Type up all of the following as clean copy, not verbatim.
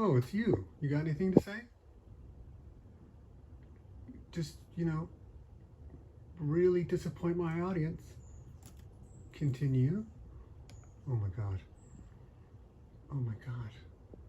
Oh, it's you. You got anything to say? Just, really disappoint my audience. Continue. Oh my god. Oh my god.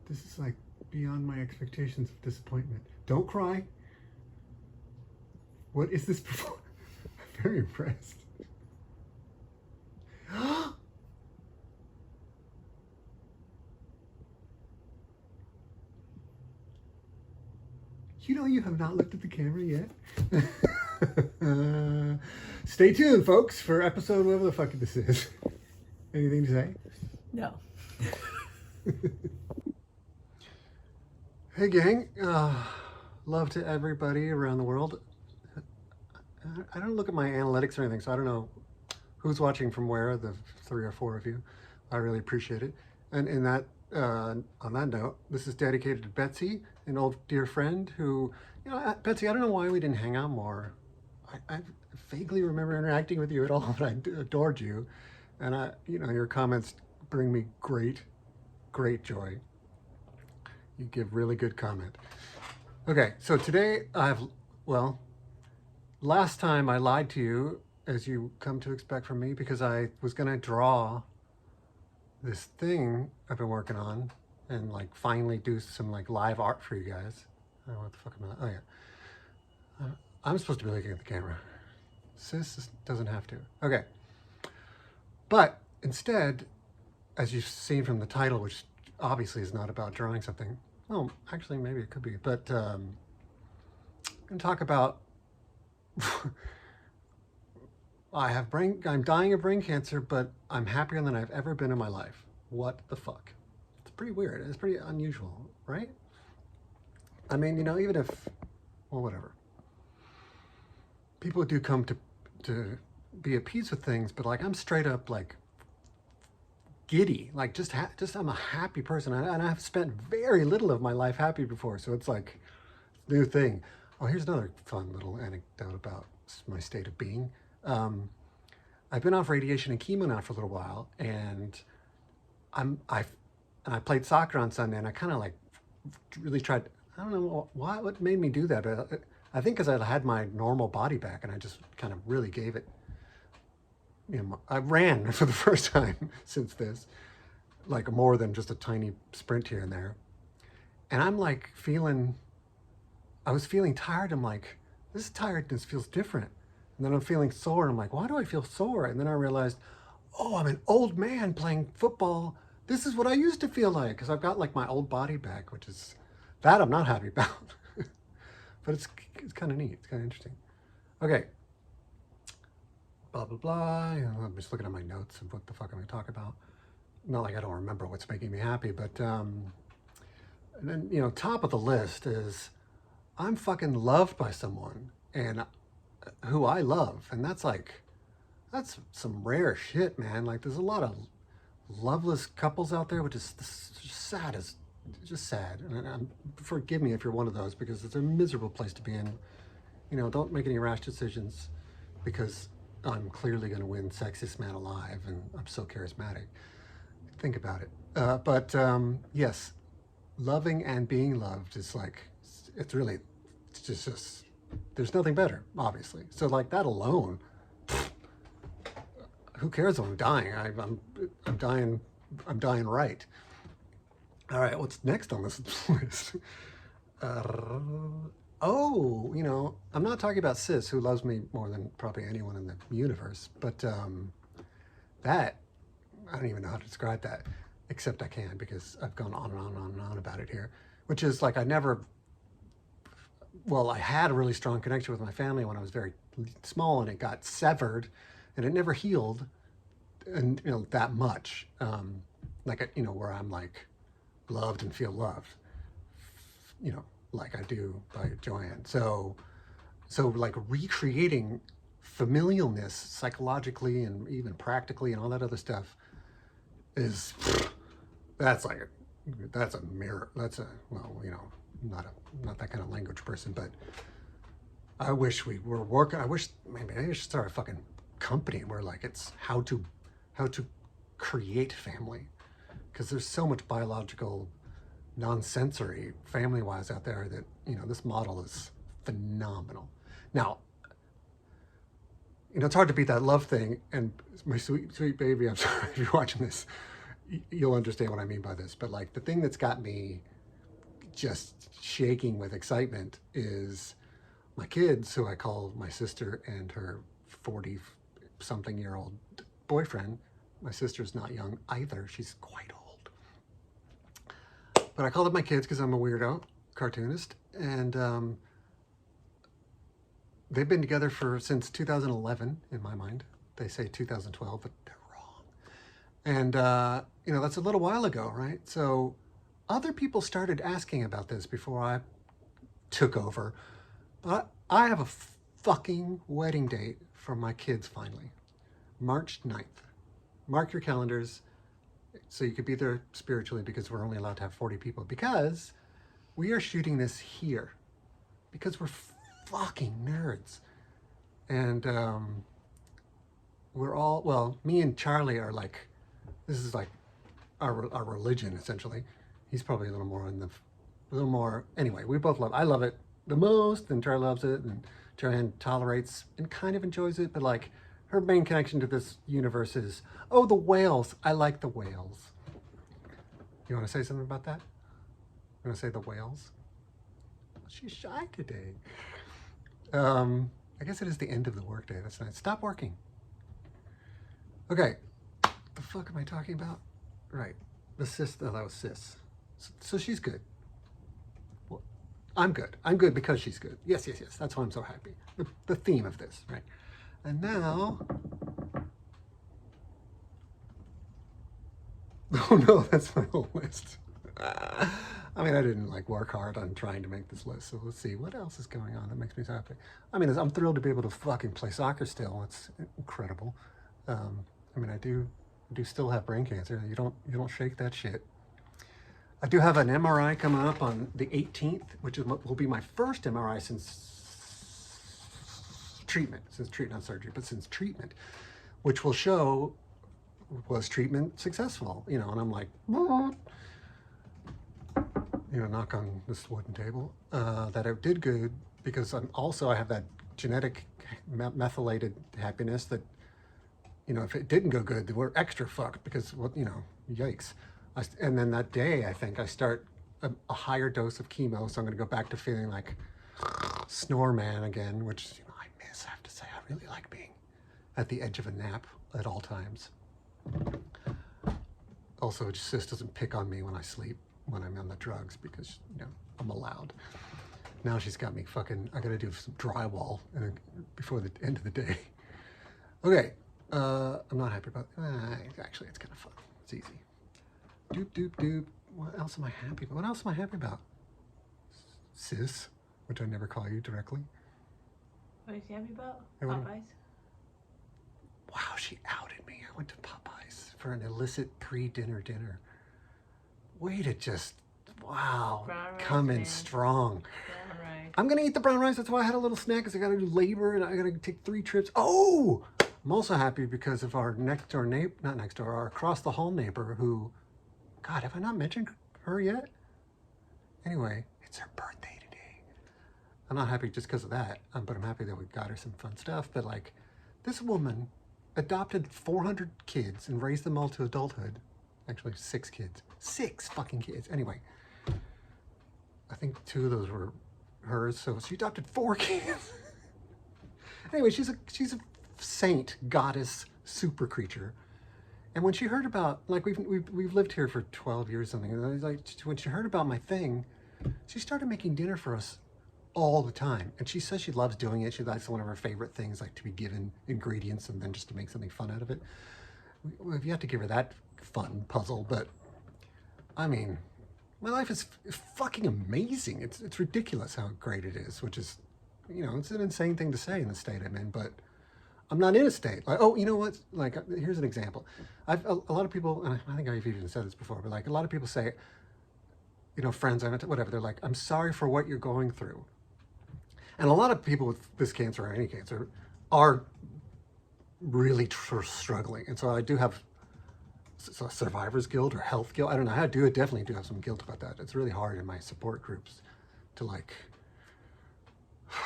This is like beyond my expectations of disappointment. Don't cry. What is this performance? I'm very impressed. You have not looked at the camera yet. Stay tuned, folks, for episode whatever the fuck this is. Anything to say? No. Hey, gang. Love to everybody around the world. I don't look at my analytics or anything, so I don't know who's watching from where, the 3 or 4 of you. I really appreciate it. And on that note, this is dedicated to Betsy, an old dear friend who, Betsy, I don't know why we didn't hang out more. I vaguely remember interacting with you at all, but I adored you. And your comments bring me great joy. You give really good comment. Okay, so today last time I lied to you, as you come to expect from me, because I was gonna draw this thing I've been working on and finally do some live art for you guys. I don't know what the fuck am I, oh yeah. I'm supposed to be looking at the camera. Sis doesn't have to. Okay. But instead, as you've seen from the title, which obviously is not about drawing something, well, actually maybe it could be, but I'm gonna talk about I'm dying of brain cancer, but I'm happier than I've ever been in my life. What the fuck? It's pretty weird. It's pretty unusual, right? I mean, even if, well, whatever. People do come to be at peace with things, but I'm straight up giddy. Just I'm a happy person, and I've spent very little of my life happy before, so it's new thing. Oh, here's another fun little anecdote about my state of being. I've been off radiation and chemo now for a little while, and I played soccer on Sunday, and I kind of really tried. I don't know what made me do that, but I think because I had my normal body back, and I just kind of really gave it. I ran for the first time since this, more than just a tiny sprint here and there, and I'm I was feeling tired. I'm this tiredness feels different. And then I'm feeling sore, and I'm why do I feel sore? And then I realized, oh, I'm an old man playing football. This is what I used to feel like, because I've got my old body back, which is, that I'm not happy about. But it's kind of neat. It's kind of interesting. Okay. Blah, blah, blah. I'm just looking at my notes of what the fuck I'm going to talk about. Not I don't remember what's making me happy, but and then, top of the list is I'm fucking loved by someone, and who I love, and that's some rare shit, man. There's a lot of loveless couples out there, which is just sad. And forgive me if you're one of those, because it's a miserable place to be in. Don't make any rash decisions because I'm clearly going to win Sexiest Man Alive, and I'm so charismatic. Think about it. But yes, loving and being loved is it's just there's nothing better, obviously. So that alone, who cares if I'm dying? I'm dying. I'm dying right. All right, what's next on this list? I'm not talking about Sis, who loves me more than probably anyone in the universe, but that, I don't even know how to describe that, except I can, because I've gone on and on and on and on about it here, which is I had a really strong connection with my family when I was very small, and it got severed, and it never healed, and that much, where I'm loved and feel loved, like I do by Joanne. So recreating familialness psychologically and even practically and all that other stuff is, that's a mirror. Not that kind of language person, but I wish we were working. I wish maybe I should start a fucking company where it's how to create family, because there's so much biological non-sensory family-wise out there that, this model is phenomenal. Now, it's hard to beat that love thing. And my sweet, sweet baby, I'm sorry if you're watching this, you'll understand what I mean by this. But like the thing that's got me just shaking with excitement is my kids, who I call my sister and her 40-something-year-old boyfriend. My sister's not young either. She's quite old. But I call them my kids because I'm a weirdo cartoonist. And they've been together since 2011, in my mind. They say 2012, but they're wrong. And, that's a little while ago, right? So other people started asking about this before I took over. But I have a fucking wedding date for my kids finally. March 9th. Mark your calendars so you could be there spiritually, because we're only allowed to have 40 people. Because we are shooting this here. Because we're fucking nerds. And we're all, well, me and Charlie are like, this is like our religion, essentially. He's probably a little more, anyway, we both I love it the most, and Charlie loves it, and Joanne tolerates and kind of enjoys it, but like her main connection to this universe is, oh, the whales. I like the whales. You want to say something about that? You want to say the whales? She's shy today. I guess it is the end of the workday. That's nice. Stop working. Okay. The fuck am I talking about? Right. The sis, that was sis. So she's good. Well, I'm good. I'm good because she's good. Yes. That's why I'm so happy. The theme of this, right? And now, oh no, that's my whole list. I mean, I didn't work hard on trying to make this list, so let's see what else is going on that makes me so happy. I mean, I'm thrilled to be able to fucking play soccer still. It's incredible. I mean, I do still have brain cancer. You don't shake that shit. I do have an MRI coming up on the 18th, which will be my first MRI since treatment, not surgery, but since treatment, which will show, was treatment successful? And I'm like, knock on this wooden table, that it did good, because I have that genetic methylated happiness that, if it didn't go good, we're extra fucked because, yikes. And then that day, I think I start a higher dose of chemo, so I'm going to go back to feeling like Snore Man again, which, I miss, I have to say. I really like being at the edge of a nap at all times. Also, Sis doesn't pick on me when I sleep, when I'm on the drugs, because, I'm allowed. Now she's got me I gotta do some drywall before the end of the day. Okay, I'm not happy about actually, it's kind of fun. It's easy. Doop. What else am I happy about? What else am I happy about? Sis, which I never call you directly. What is he happy about? Popeyes? Wow, she outed me. I went to Popeyes for an illicit pre-dinner dinner. Way to just, wow, come in strong. Brown rice. I'm going to eat the brown rice. That's why I had a little snack, because I got to do labor and I got to take 3 trips. Oh, I'm also happy because of our our across the hall neighbor who, God, have I not mentioned her yet? Anyway, it's her birthday today. I'm not happy just because of that, but I'm happy that we got her some fun stuff. But this woman adopted 400 kids and raised them all to adulthood. Actually, 6 kids. 6 fucking kids. Anyway, I think 2 of those were hers, so she adopted 4 kids. Anyway, she's a saint, goddess, super creature. And when she heard about, we've lived here for 12 years or something, and when she heard about my thing, she started making dinner for us all the time. And she says she loves doing it. That's one of her favorite things, to be given ingredients and then just to make something fun out of it. We've yet to give her that fun puzzle, but I mean, my life is fucking amazing. It's ridiculous how great it is, which is, it's an insane thing to say in the state I'm in, but I'm not in a state. Oh, you know what? Here's an example. A lot of people, and I think I've even said this before, but a lot of people say, friends, whatever, they're like, I'm sorry for what you're going through. And a lot of people with this cancer or any cancer are really struggling. And so I do have survivor's guilt or health guilt. I don't know how to do it. Definitely do have some guilt about that. It's really hard in my support groups to like,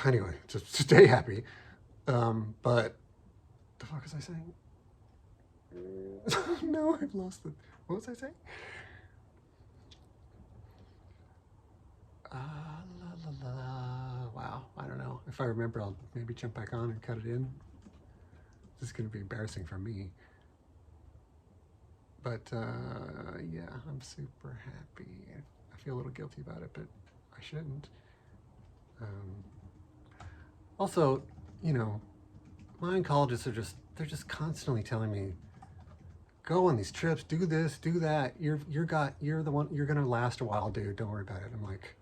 anyway, just stay happy. But the fuck was I saying? No, I've lost it. What was I saying? Wow, I don't know. If I remember, I'll maybe jump back on and cut it in. This is going to be embarrassing for me. But yeah, I'm super happy. I feel a little guilty about it, but I shouldn't. Also, you know, my oncologists they're just constantly telling me, go on these trips, do this, do that. You're the one, you're gonna last a while, dude. Don't worry about it. I'm like,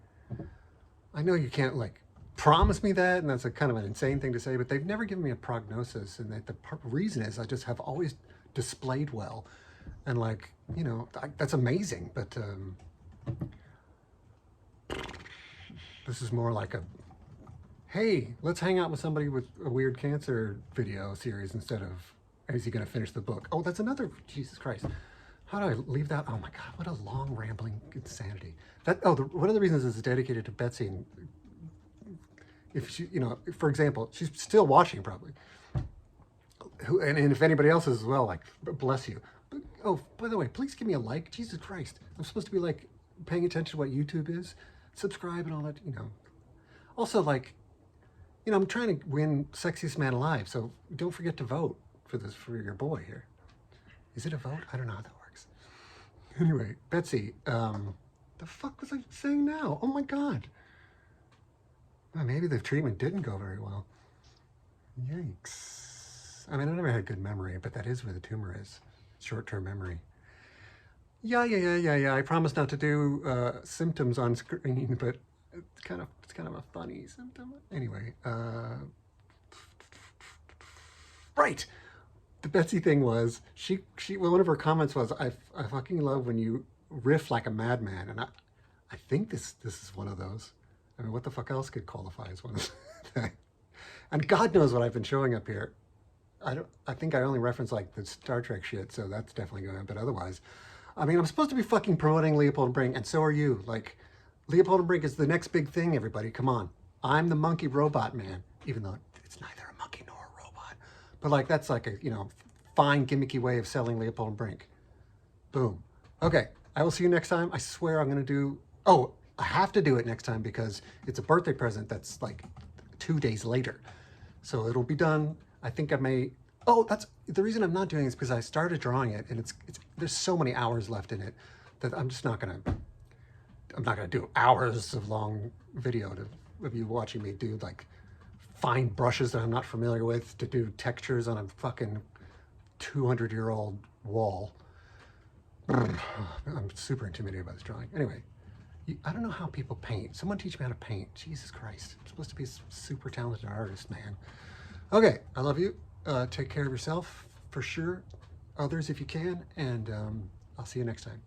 I know you can't like promise me that, and that's a kind of an insane thing to say, but they've never given me a prognosis, and that the reason is I just have always displayed well, and like, you know, that's amazing. But this is more like a, hey, let's hang out with somebody with a weird cancer video series instead of, is he going to finish the book? Oh, that's another, Jesus Christ. How do I leave that? Oh my God, what a long rambling insanity. One of the reasons is dedicated to Betsy. And if she, you know, for example, she's still watching probably. And if anybody else is as well, like, bless you. But, oh, by the way, please give me a like. Jesus Christ. I'm supposed to be like paying attention to what YouTube is. Subscribe and all that, you know. Also, like, you know, I'm trying to win Sexiest Man Alive, so don't forget to vote for your boy here. Is it a vote? I don't know how that works. Anyway, Betsy, the fuck was I saying now? Oh my God. Well, maybe the treatment didn't go very well. Yikes. I mean, I never had good memory, but that is where the tumor is. Short-term memory. Yeah. I promise not to do symptoms on screen, but it's kind of a funny symptom. Anyway, right. The Betsy thing was, one of her comments was, I fucking love when you riff like a madman. And I think this is one of those. I mean, what the fuck else could qualify as one of those? And God knows what I've been showing up here. I think I only reference like the Star Trek shit, so that's definitely going on. But otherwise, I mean, I'm supposed to be fucking promoting Leopold and Brink, and so are you. Like, Leopold and Brink is the next big thing, everybody. Come on. I'm the monkey robot man, even though it's neither a monkey nor a robot. But like, that's like a, you know, fine gimmicky way of selling Leopold and Brink. Boom. Okay, I will see you next time. I swear I'm going to do, I have to do it next time because it's a birthday present that's like 2 days later. So it'll be done. I think I may, that's, the reason I'm not doing it is because I started drawing it and it's there's so many hours left in it that I'm just not going to do hours of long video of you watching me do like fine brushes that I'm not familiar with to do textures on a fucking 200-year-old wall. I'm super intimidated by this drawing. Anyway, I don't know how people paint. Someone teach me how to paint. Jesus Christ. I'm supposed to be a super talented artist, man. Okay, I love you. Take care of yourself, for sure. Others if you can. And I'll see you next time.